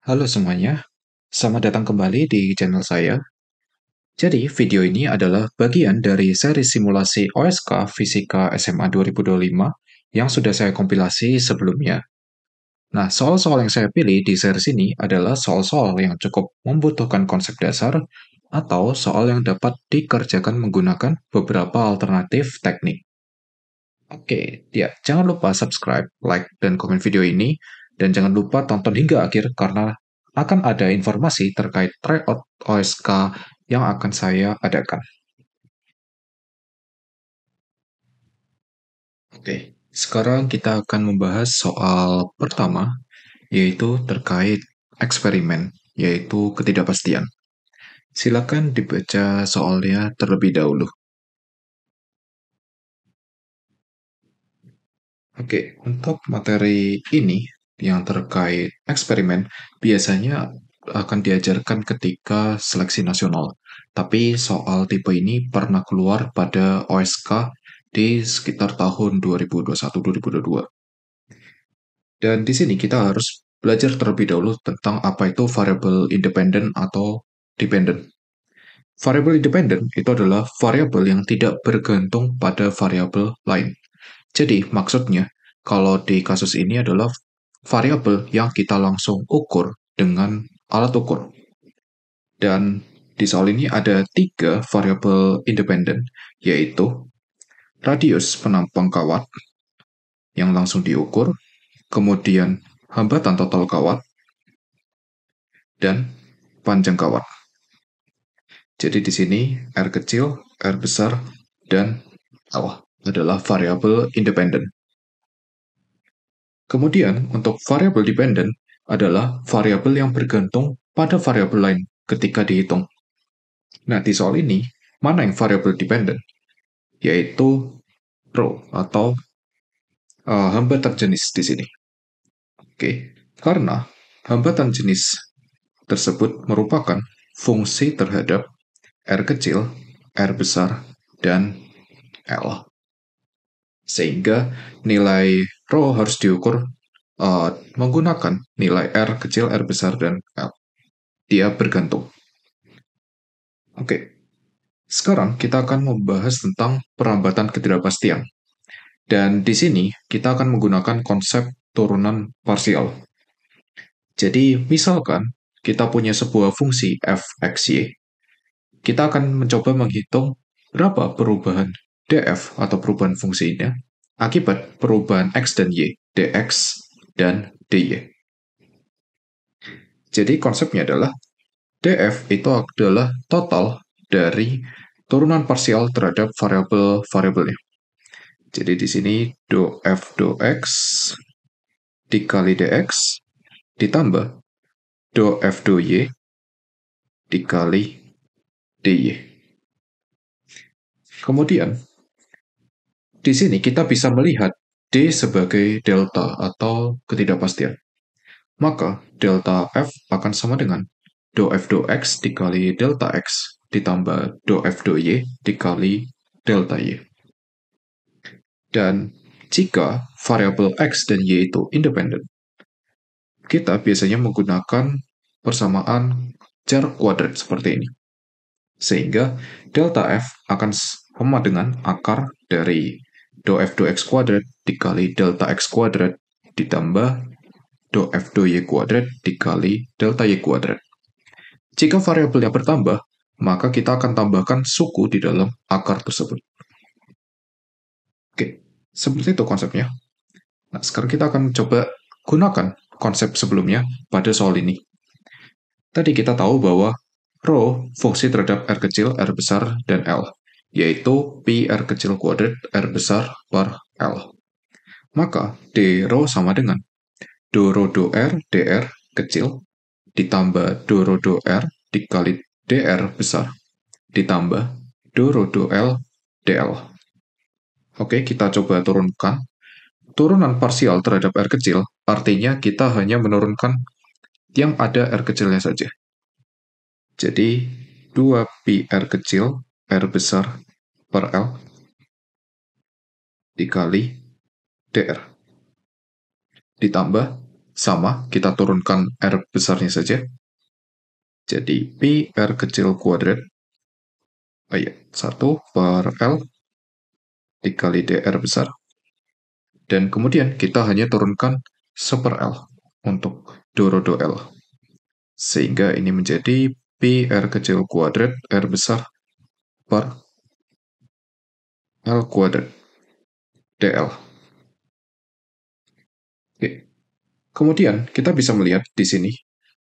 Halo semuanya, selamat datang kembali di channel saya. Jadi, video ini adalah bagian dari seri simulasi OSK Fisika SMA 2025 yang sudah saya kompilasi sebelumnya. Nah, soal-soal yang saya pilih di seri ini adalah soal-soal yang cukup membutuhkan konsep dasar atau soal yang dapat dikerjakan menggunakan beberapa alternatif teknik. Oke, ya, jangan lupa subscribe, like, dan komen video ini, dan jangan lupa tonton hingga akhir karena akan ada informasi terkait tryout OSK yang akan saya adakan. Oke, sekarang kita akan membahas soal pertama, yaitu terkait eksperimen, yaitu ketidakpastian. Silakan dibaca soalnya terlebih dahulu. Oke, untuk materi ini yang terkait eksperimen biasanya akan diajarkan ketika seleksi nasional. Tapi soal tipe ini pernah keluar pada OSK di sekitar tahun 2021-2022. Dan di sini kita harus belajar terlebih dahulu tentang apa itu variabel independen atau dependent. Variabel independen itu adalah variabel yang tidak bergantung pada variabel lain. Jadi, maksudnya, kalau di kasus ini adalah variabel yang kita langsung ukur dengan alat ukur. Dan di soal ini ada tiga variabel independen, yaitu radius penampang kawat yang langsung diukur, kemudian hambatan total kawat, dan panjang kawat. Jadi di sini R kecil, R besar, dan L adalah variabel independen. Kemudian, untuk variabel dependent adalah variabel yang bergantung pada variabel lain ketika dihitung. Nah, di soal ini, mana yang variabel dependent? Yaitu rho atau hambatan jenis di sini. Oke, karena hambatan jenis tersebut merupakan fungsi terhadap R kecil, R besar, dan L. Sehingga nilai rho harus diukur menggunakan nilai R kecil, R besar, dan L. Dia bergantung. Oke, sekarang kita akan membahas tentang perambatan ketidakpastian. Dan di sini kita akan menggunakan konsep turunan parsial. Jadi, misalkan kita punya sebuah fungsi f(x, y), kita akan mencoba menghitung berapa perubahan df atau perubahan fungsinya akibat perubahan x dan y, dx dan dy. Jadi konsepnya adalah df itu adalah total dari turunan parsial terhadap variabel-variabelnya. Jadi di sini do f do x dikali dx ditambah do f do y dikali dy. Kemudian di sini kita bisa melihat d sebagai delta atau ketidakpastian. Maka delta f akan sama dengan do f do x dikali delta x ditambah do f do y dikali delta y. Dan jika variabel x dan y itu independen, kita biasanya menggunakan persamaan jarak kuadrat seperti ini. Sehingga delta f akan sama dengan akar dari do f do x kuadrat dikali delta x kuadrat ditambah do f do y kuadrat dikali delta y kuadrat. Jika variabelnya bertambah, maka kita akan tambahkan suku di dalam akar tersebut. Oke, seperti itu konsepnya. Nah, sekarang kita akan coba gunakan konsep sebelumnya pada soal ini. Tadi kita tahu bahwa rho fungsi terhadap R kecil, R besar, dan L, yaitu pi R kecil kuadrat R besar per L. Maka d rho sama dengan do rho do R dr kecil ditambah do rho do R dikali dr besar ditambah do rho do L dl. Oke, kita coba turunkan. Turunan parsial terhadap R kecil artinya kita hanya menurunkan yang ada R kecilnya saja. Jadi 2 pi R kecil R besar per L dikali dr ditambah Sama, kita turunkan R besarnya saja. Jadi Pi R kecil kuadrat, oh iya, 1 per L dikali dr besar. Dan kemudian kita hanya turunkan 1 per L untuk dorodo L. Sehingga ini menjadi Pi R kecil kuadrat R besar per L kuadrat dl. Oke. Kemudian kita bisa melihat di sini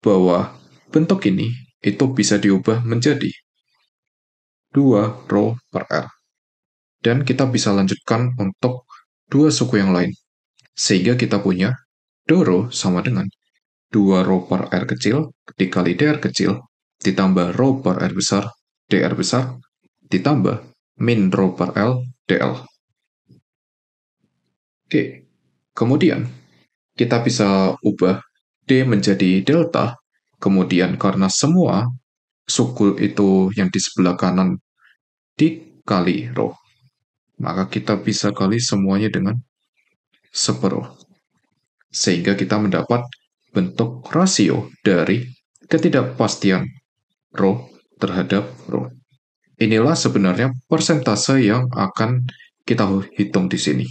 bahwa bentuk ini itu bisa diubah menjadi 2 rho per R. Dan kita bisa lanjutkan untuk dua suku yang lain. Sehingga kita punya Doro sama dengan 2 rho per R kecil dikali dr kecil ditambah rho per R besar dr besar ditambah min rho per L dl. Oke, kemudian kita bisa ubah D menjadi delta, kemudian karena semua suku itu yang di sebelah kanan dikali rho, maka kita bisa kali semuanya dengan separuh. Sehingga kita mendapat bentuk rasio dari ketidakpastian rho terhadap rho. Inilah sebenarnya persentase yang akan kita hitung di sini,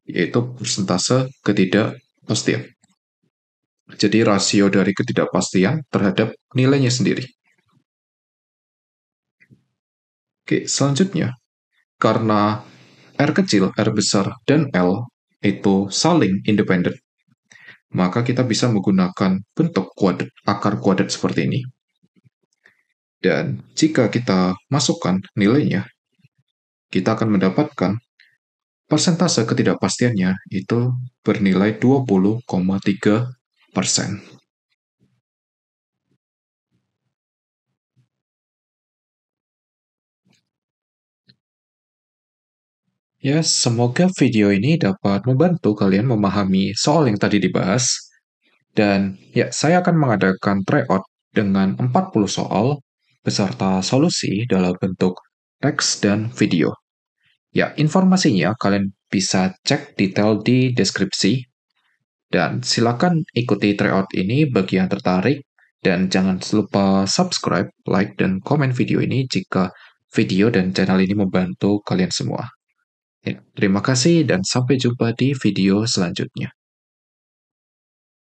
yaitu persentase ketidakpastian. Jadi rasio dari ketidakpastian terhadap nilainya sendiri. Oke, selanjutnya, karena R kecil, R besar, dan L itu saling independen, maka kita bisa menggunakan bentuk kuadrat, akar kuadrat seperti ini. Dan jika kita masukkan nilainya, kita akan mendapatkan persentase ketidakpastiannya itu bernilai 20,3%. Ya, semoga video ini dapat membantu kalian memahami soal yang tadi dibahas. Dan ya, saya akan mengadakan tryout dengan 40 soal beserta solusi dalam bentuk teks dan video. Ya, informasinya kalian bisa cek detail di deskripsi. Dan silakan ikuti tryout ini bagi yang tertarik. Dan jangan lupa subscribe, like, dan komen video ini jika video dan channel ini membantu kalian semua. Ya, terima kasih dan sampai jumpa di video selanjutnya.